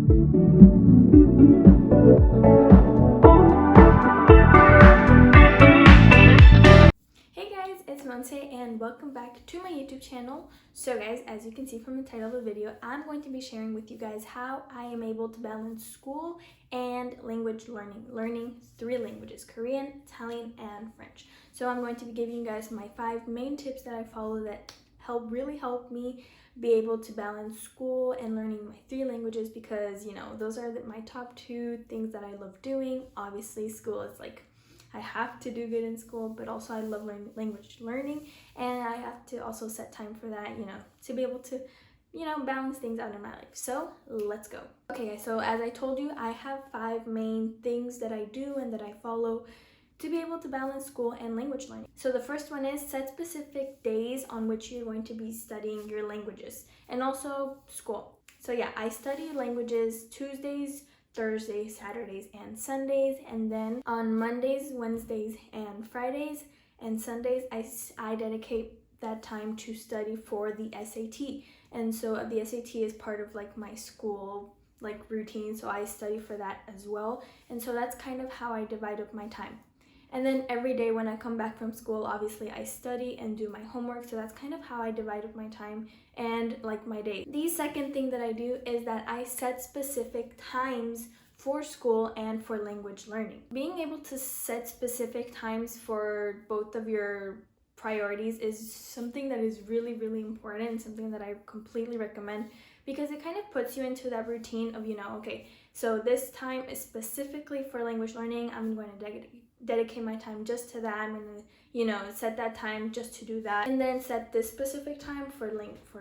Hey guys, it's Monse and welcome back to my YouTube channel. So guys, as you can see from the title of the video, I'm going to be sharing with you guys how I am able to balance school and language learning 3 languages: Korean, Italian, and French. So I'm going to be giving you guys my 5 main tips that I follow that really help me be able to balance school and learning my 3 languages, because those are my top 2 things that I love doing. Obviously school is I have to do good in school, but also I love language learning, and I have to also set time for that, to be able to, balance things out in my life. So let's go. Okay guys, so as I told you, I have 5 main things that I do and that I follow to be able to balance school and language learning. So the first one is set specific days on which you're going to be studying your languages and also school. So yeah, I study languages Tuesdays, Thursdays, Saturdays, and Sundays, and then on Mondays, Wednesdays, and Fridays and Sundays, I dedicate that time to study for the SAT. And so the SAT is part of my school routine, so I study for that as well. And so that's kind of how I divide up my time. And then every day when I come back from school, obviously I study and do my homework. So that's kind of how I divide up my time and my day. The second thing that I do is that I set specific times for school and for language learning. Being able to set specific times for both of your priorities is something that is really, really important, and something that I completely recommend, because it kind of puts you into that routine of, okay, so this time is specifically for language learning. I'm going to dedicate my time just to that. I'm going to, set that time just to do that, and then set this specific time for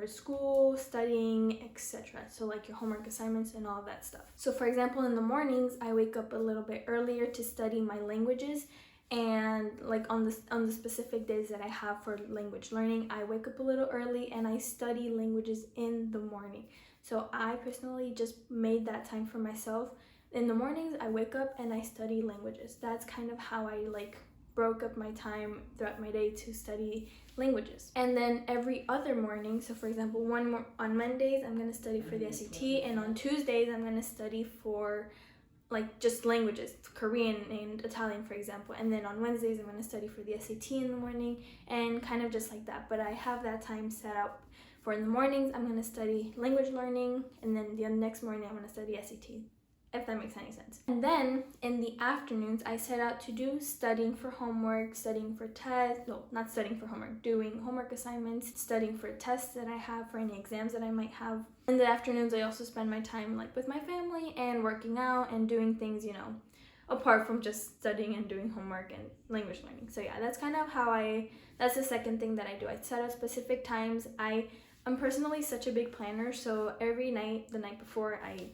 school, studying, etc. So your homework assignments and all of that stuff. So for example, in the mornings, I wake up a little bit earlier to study my languages. And on the specific days that I have for language learning, I wake up a little early and I study languages in the morning. So I personally just made that time for myself. In the mornings, I wake up and I study languages. That's kind of how I broke up my time throughout my day to study languages. And then every other morning, so for example, on Mondays, I'm going to study for the SAT, and on Tuesdays, I'm going to study for just languages, Korean and Italian, for example. And then on Wednesdays, I'm going to study for the SAT in the morning, and kind of just like that. But I have that time set up for in the mornings, I'm going to study language learning, and then the next morning, I'm going to study SAT, if that makes any sense. And then in the afternoons, I set out to do studying for homework, studying for tests, no, not studying for homework, doing homework assignments, studying for tests that I have, for any exams that I might have. In the afternoons, I also spend my time with my family and working out and doing things, apart from just studying and doing homework and language learning. So yeah, that's kind of that's the second thing that I do. I set out specific times. I'm personally such a big planner, so every night, the night before, I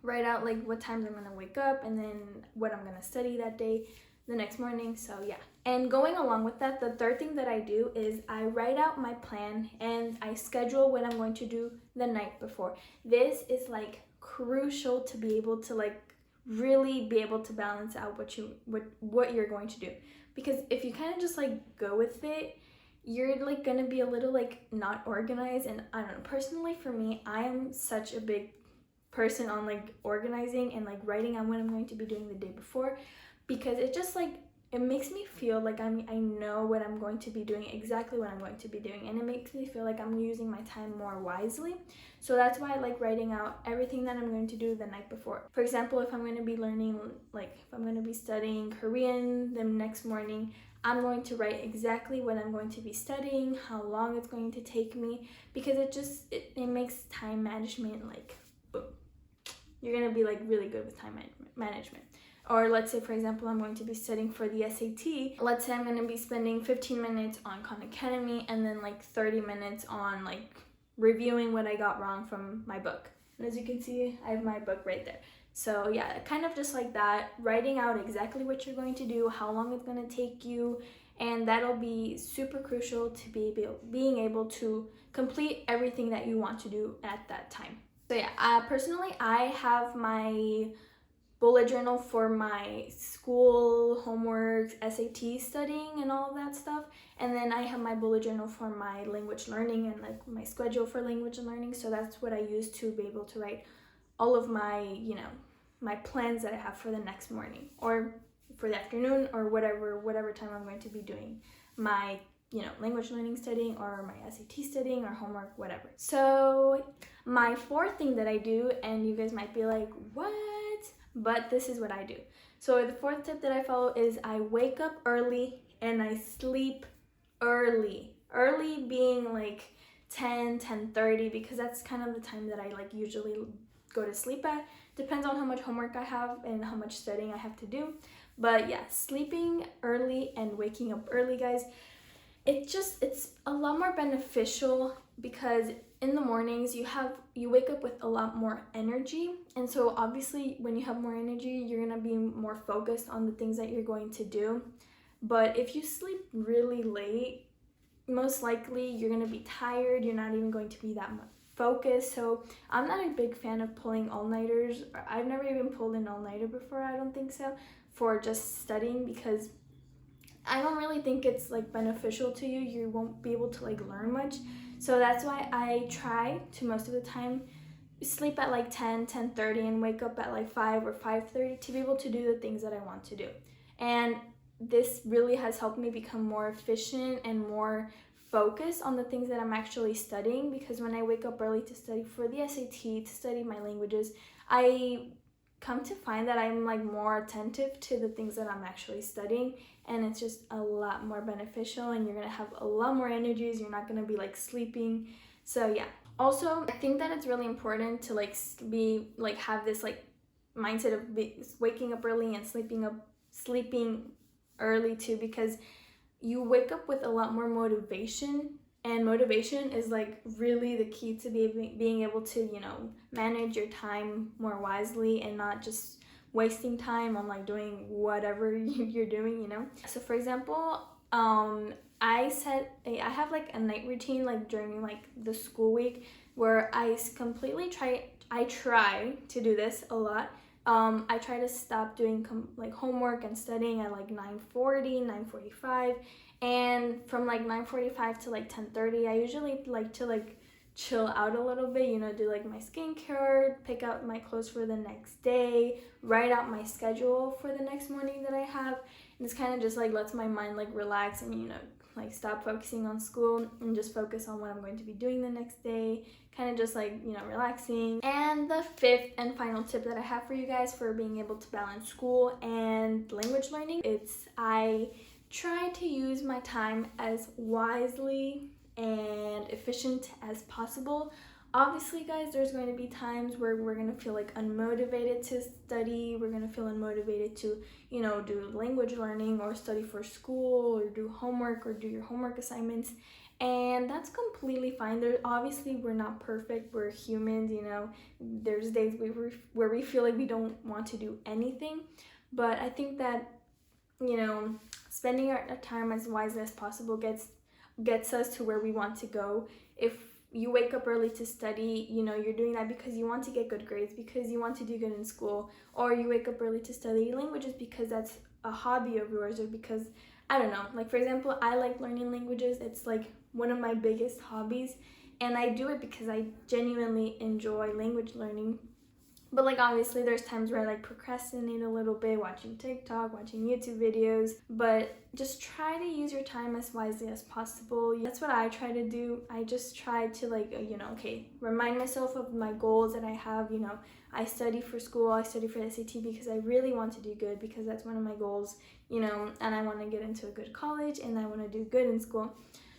write out what times I'm going to wake up and then what I'm going to study that day the next morning. So yeah. And going along with that, the third thing that I do is I write out my plan and I schedule what I'm going to do the night before. This is crucial to be able to really be able to balance out what you're going to do. Because if you kind of just go with it, you're gonna be a little not organized. And I don't know, personally for me, I am such a big person on organizing and writing out what I'm going to be doing the day before, because it just it makes me feel I know what I'm going to be doing, exactly what I'm going to be doing, and it makes me feel I'm using my time more wisely. So that's why I like writing out everything that I'm going to do the night before. For example, if I'm going to be learning, if I'm going to be studying Korean the next morning, I'm going to write exactly what I'm going to be studying, how long it's going to take me, because it makes time management boom. You're going to be really good with time management. Or let's say, for example, I'm going to be studying for the SAT. Let's say I'm going to be spending 15 minutes on Khan Academy and then 30 minutes on reviewing what I got wrong from my book. And as you can see, I have my book right there. So yeah, kind of just like that, writing out exactly what you're going to do, how long it's going to take you, and that'll be super crucial to being able to complete everything that you want to do at that time. So yeah, personally, I have my bullet journal for my school, homework, SAT studying and all of that stuff. And then I have my bullet journal for my language learning and my schedule for language learning. So that's what I use to be able to write all of my, my plans that I have for the next morning or for the afternoon or whatever time I'm going to be doing my, language learning studying or my SAT studying or homework, whatever. So my fourth thing that I do, and you guys might be like, what? But this is what I do. So the fourth tip that I follow is I wake up early and I sleep early. Early being like 10:30, because that's kind of the time that I like usually go to sleep at. Depends on how much homework I have and how much studying I have to do. But yeah, sleeping early and waking up early, guys, it's a lot more beneficial because in the mornings you wake up with a lot more energy, and so obviously when you have more energy you're gonna be more focused on the things that you're going to do. But if you sleep really late, most likely you're gonna be tired, you're not even going to be that much focused. So I'm not a big fan of pulling all-nighters. I've never even pulled an all-nighter before, I don't think so, for just studying, because I don't really think it's like beneficial to you. You won't be able to like learn much. So that's why I try to most of the time sleep at like 10:30 and wake up at like 5 or 5:30 to be able to do the things that I want to do. And this really has helped me become more efficient and more focused on the things that I'm actually studying, because when I wake up early to study for the SAT, to study my languages, I come to find that I'm like more attentive to the things that I'm actually studying, and it's just a lot more beneficial, and you're gonna have a lot more energies. You're not gonna be like sleeping. So yeah. Also, I think that it's really important to like have this like mindset of waking up early and sleeping early too, because you wake up with a lot more motivation, and motivation is like really the key to being able to, manage your time more wisely and not just wasting time on like doing whatever you're doing. So for example, I have like a night routine like during like the school week where I try to do this a lot. I try to stop doing like homework and studying at like 9:40, 9:45, and from like 9:45 to like 10:30, I usually like to like chill out a little bit, do like my skincare, pick out my clothes for the next day, write out my schedule for the next morning that I have, and it's kind of just like lets my mind like relax and like stop focusing on school and just focus on what I'm going to be doing the next day, kind of just like relaxing. And the fifth and final tip that I have for you guys for being able to balance school and language learning, I try to use my time as wisely and efficient as possible. Obviously, guys, there's going to be times where we're going to feel like unmotivated to study. We're going to feel unmotivated to, do language learning or study for school or do homework or do your homework assignments. And that's completely fine. Obviously, we're not perfect. We're humans, There's days where we feel like we don't want to do anything. But I think that, spending our time as wisely as possible gets us to where we want to go. If you wake up early to study, you're doing that because you want to get good grades, because you want to do good in school, or you wake up early to study languages because that's a hobby of yours, or because, I don't know, like for example, I like learning languages. It's like one of my biggest hobbies, and I do it because I genuinely enjoy language learning. But like obviously there's times where I like procrastinate a little bit, watching TikTok, watching YouTube videos, but just try to use your time as wisely as possible. That's what I try to do. I just try to like, remind myself of my goals that I have. I study for school, I study for the SAT because I really want to do good, because that's one of my goals, and I want to get into a good college and I want to do good in school.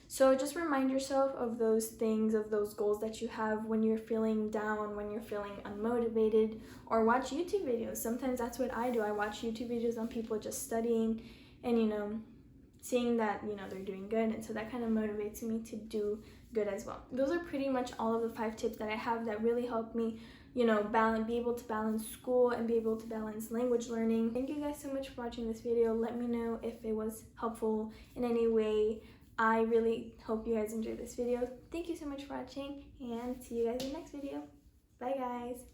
So just remind yourself of those things, of those goals that you have when you're feeling down, when you're feeling unmotivated, or watch YouTube videos. Sometimes that's what I do. I watch YouTube videos on people just studying and, seeing that, they're doing good. And so that kind of motivates me to do good as well. Those are pretty much all of the 5 tips that I have that really help me, be able to balance school and be able to balance language learning. Thank you guys so much for watching this video. Let me know if it was helpful in any way. I really hope you guys enjoyed this video. Thank you so much for watching, and see you guys in the next video. Bye guys.